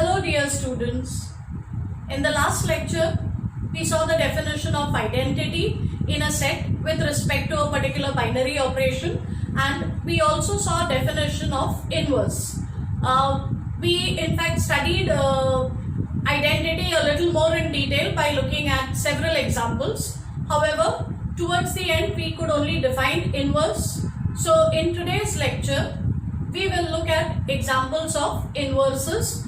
Hello dear students. In the last lecture, we saw the definition of identity in a set with respect to a particular binary operation, and we also saw definition of inverse. We in fact studied identity a little more in detail by looking at several examples. However, towards the end we could only define inverse. So in today's lecture, we will look at examples of inverses,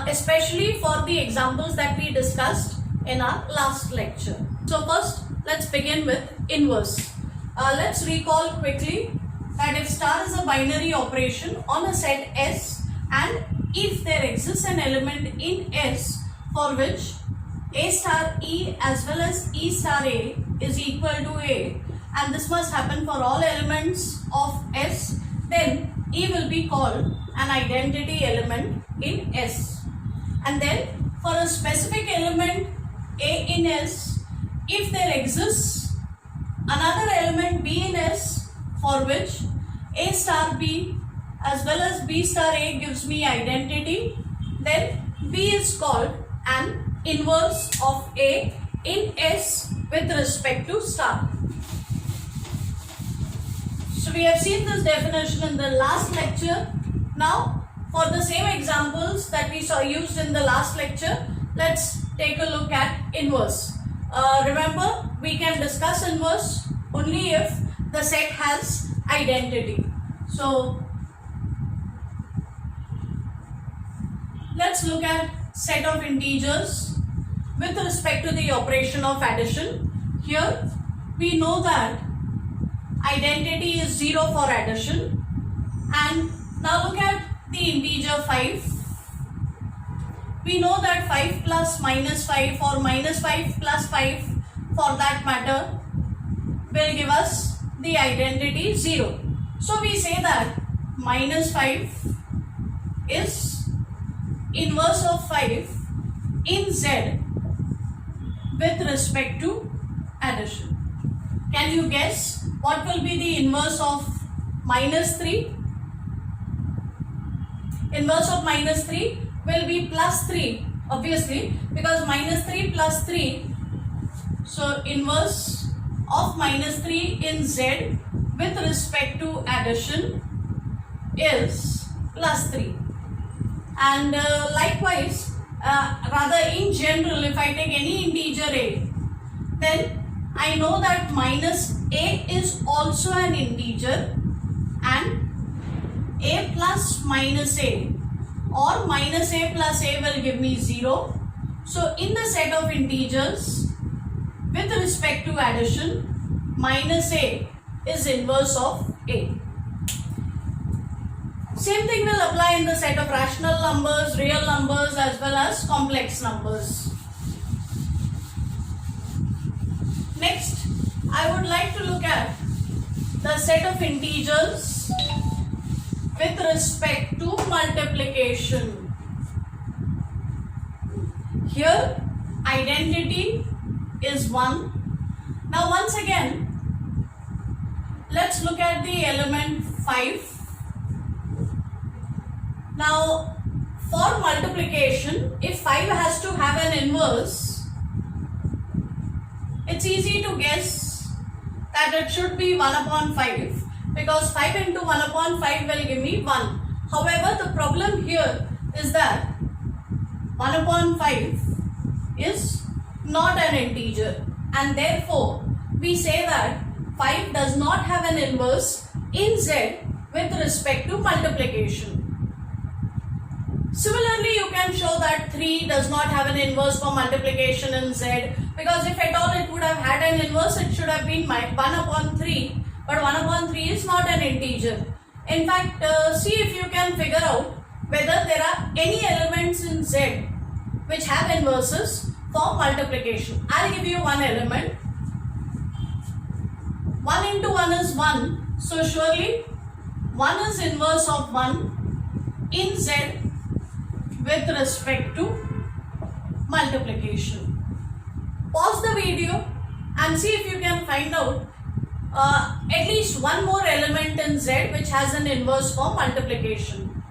especially for the examples that we discussed in our last lecture. So first, let's begin with inverse. Let's recall quickly that if star is a binary operation on a set S, and if there exists an element in S for which A star E as well as E star A is equal to A, and this must happen for all elements of S, then E will be called an identity element in S. And then for a specific element A in S, if there exists another element B in S for which A star B as well as B star A gives me identity, then B is called an inverse of A in S with respect to star. So we have seen this definition in the last lecture. Now for the same examples that we saw used in the last lecture, let's take a look at inverse. Remember, we can discuss inverse only if the set has identity. So let's look at set of integers with respect to the operation of addition. Here we know that identity is 0 for addition, and now look at the integer 5. We know that 5 plus minus 5 or minus 5 plus 5 for that matter will give us the identity 0. So we say that minus 5 is inverse of 5 in Z with respect to addition. Can you guess what will be the inverse of minus 3? Inverse of minus 3 will be plus 3, obviously, because minus 3 plus 3. So inverse of minus 3 in Z with respect to addition is plus 3. And likewise, rather in general, if I take any integer A, then I know that minus A is also an integer, and A plus minus A or minus A plus A will give me 0. So in the set of integers with respect to addition, minus A is inverse of A. Same thing will apply in the set of rational numbers, real numbers as well as complex numbers. Next, I would like to look at the set of integers with respect to multiplication. Here, identity is 1. Now once again, let's look at the element 5. Now for multiplication, if 5 has to have an inverse, it's easy to guess that it should be 1 upon 5, because 5 into 1 upon 5 will give me 1. However, the problem here is that 1 upon 5 is not an integer, and therefore we say that 5 does not have an inverse in Z with respect to multiplication. Similarly, you can show that 3 does not have an inverse for multiplication in Z, because if at all it would have had an inverse, it should have been 1 upon 3, but 1 upon 3 is not an integer. In fact, see if you can figure out whether there are any elements in Z which have inverses for multiplication. I'll give you one element. 1 into 1 is 1, so surely 1 is inverse of 1 in Z with respect to multiplication. Pause the video and see if you can find out at least one more element in Z which has an inverse for multiplication.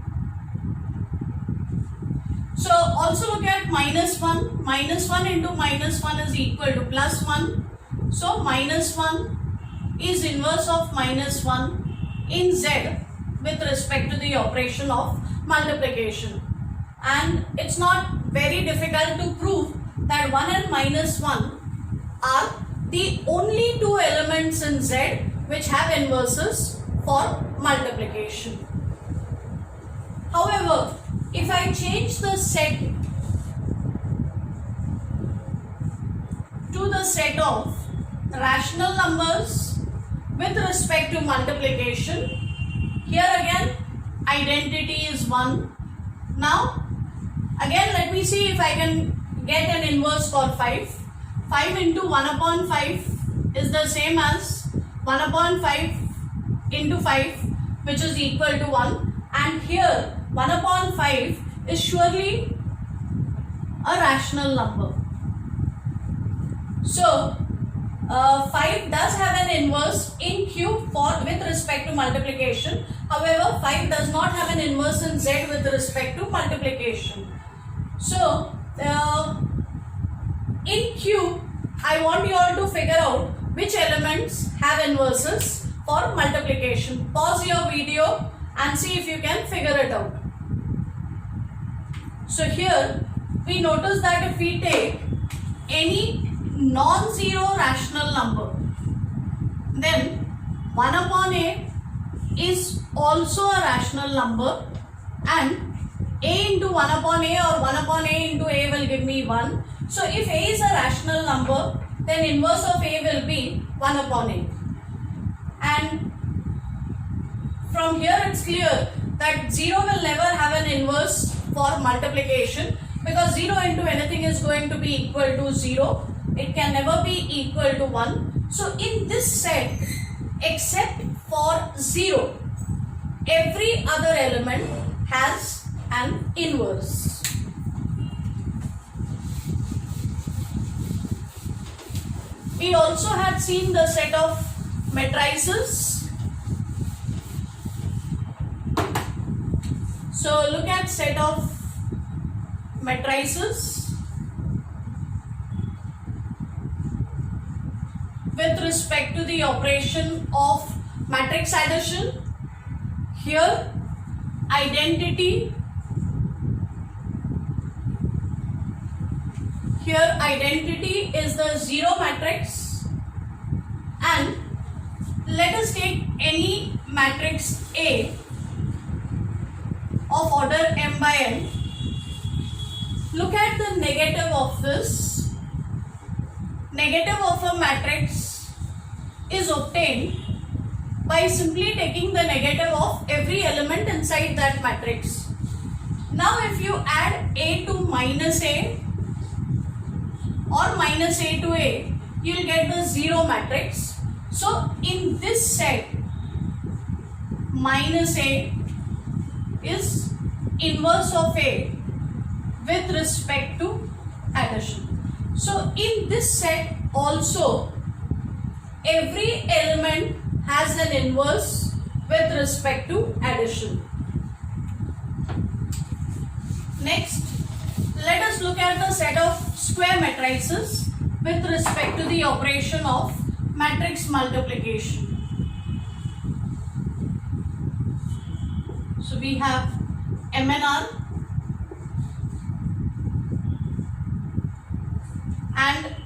So also look at minus 1. Minus 1 into minus 1 is equal to plus 1. So minus 1 is inverse of minus 1 in Z with respect to the operation of multiplication. And it's not very difficult to prove that 1 and minus 1 are the only two elements in Z which have inverses for multiplication. However, if I change the set to the set of rational numbers with respect to multiplication, here again identity is 1. Now again let me see if I can get an inverse for 5. 5 into 1 upon 5 is the same as 1 upon 5 into 5, which is equal to 1, and here 1 upon 5 is surely a rational number. So 5 does have an inverse in cube with respect to multiplication. However, 5 does not have an inverse in Z with respect to multiplication. So in cube, I want you all to figure out which elements have inverses for multiplication. Pause your video and see if you can figure it out. So here we notice that if we take any non-zero rational number, then 1 upon a is also a rational number, and a into 1 upon a or 1 upon a into a will give me 1. So if a is a rational number, then inverse of a will be 1 upon a. And from here it's clear that 0 will never have an inverse for multiplication, because 0 into anything is going to be equal to 0. It can never be equal to 1. So in this set, except for 0, every other element has an inverse. We also had seen the set of matrices. So look at set of matrices with respect to the operation of matrix addition. Here identity, here identity is the 0 matrix, and let us take any matrix A of order m by n. Look at the negative of this. Negative of a matrix is obtained by simply taking the negative of every element inside that matrix. Now if you add a to minus a or minus a to a, you will get the 0 matrix. So in this set, minus a is inverse of a with respect to addition. So in this set also, every element has an inverse with respect to addition. Next, let us look at the set of square matrices with respect to the operation of matrix multiplication. So we have MNR, and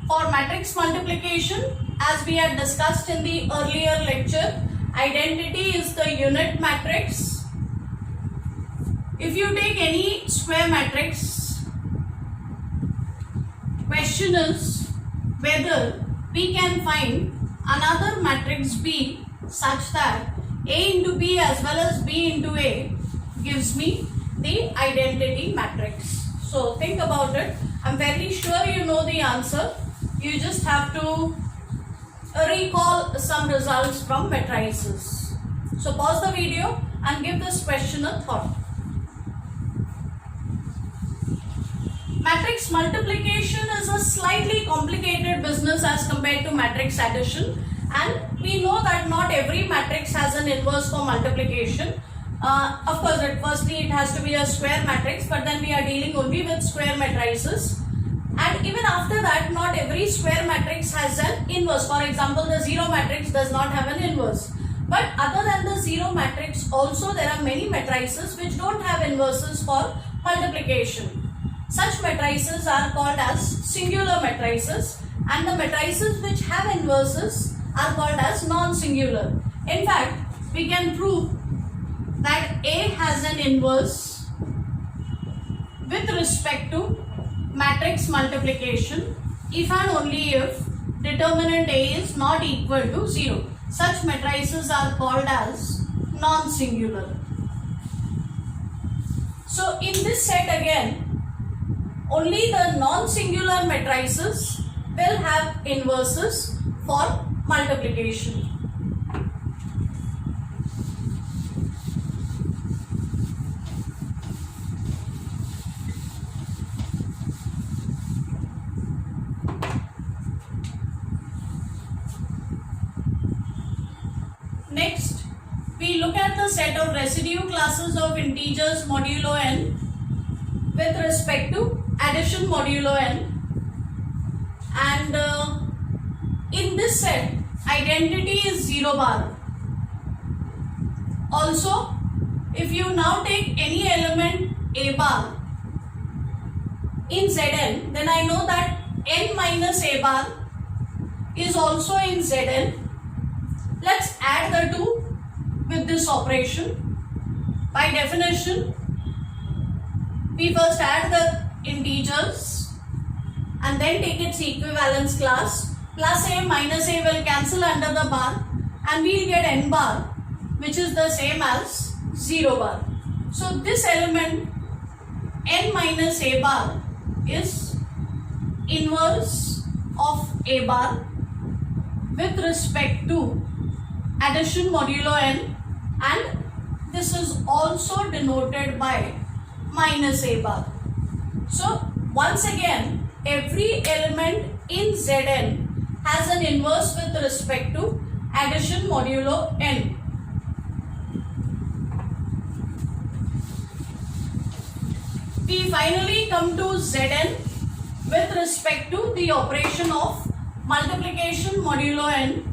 for matrix multiplication, as we had discussed in the earlier lecture, identity is the unit matrix. If you take any square matrix, question is whether we can find another matrix B such that A into B as well as B into A gives me the identity matrix. So think about it. I'm very sure you know the answer. You just have to recall some results from matrices. So pause the video and give this question a thought. Matrix multiplication is a slightly complicated business as compared to matrix addition, and we know that not every matrix has an inverse for multiplication. Of course, firstly it has to be a square matrix, but then we are dealing only with square matrices. And even after that, not every square matrix has an inverse. For example, the zero matrix does not have an inverse. But other than the zero matrix, also there are many matrices which don't have inverses for multiplication. Such matrices are called as singular matrices, and the matrices which have inverses are called as non-singular. In fact, we can prove that A has an inverse with respect to matrix multiplication if and only if determinant A is not equal to 0. Such matrices are called as non-singular. So in this set again, only the non-singular matrices will have inverses for multiplication. Next, we look at the set of residue classes of integers modulo n with respect to addition modulo n, and in this set identity is 0 bar. Also, if you now take any element a bar in Zn, then I know that n minus a bar is also in Zn. Let's add the two with this operation. By definition, we first add the integers and then take its equivalence class. Plus a minus a will cancel under the bar and we will get n bar, which is the same as 0 bar. So this element n minus a bar is inverse of a bar with respect to addition modulo n, and this is also denoted by minus a bar. So once again, every element in Zn has an inverse with respect to addition modulo n. We finally come to Zn with respect to the operation of multiplication modulo n.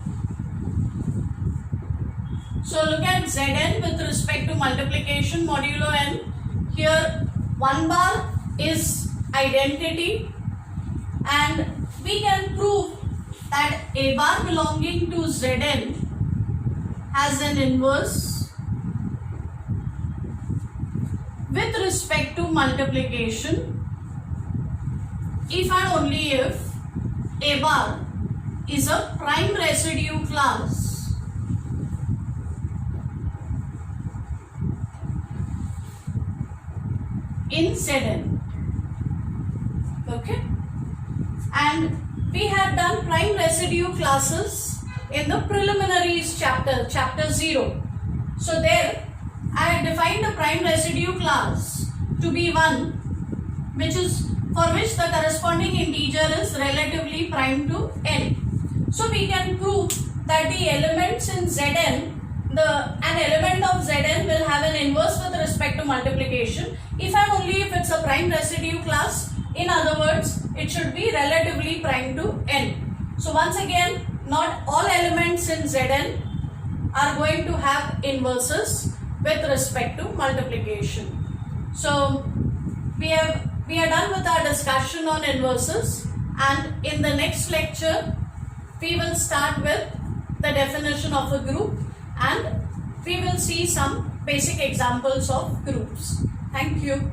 So look at Zn with respect to multiplication modulo n. Here 1 bar is identity, and we can prove that a bar belonging to Zn has an inverse with respect to multiplication if and only if a bar is a prime residue class in Zn. Okay, and we had done prime residue classes in the preliminaries chapter 0. So there I had defined a prime residue class to be one which is for which the corresponding integer is relatively prime to n. So we can prove that the elements in Zn, an element of Zn will have an inverse with respect to multiplication if and only if it's a prime residue class. In other words, it should be relatively prime to n. So once again, not all elements in Zn are going to have inverses with respect to multiplication. So we are done with our discussion on inverses, and in the next lecture we will start with the definition of a group and we will see some basic examples of groups. Thank you.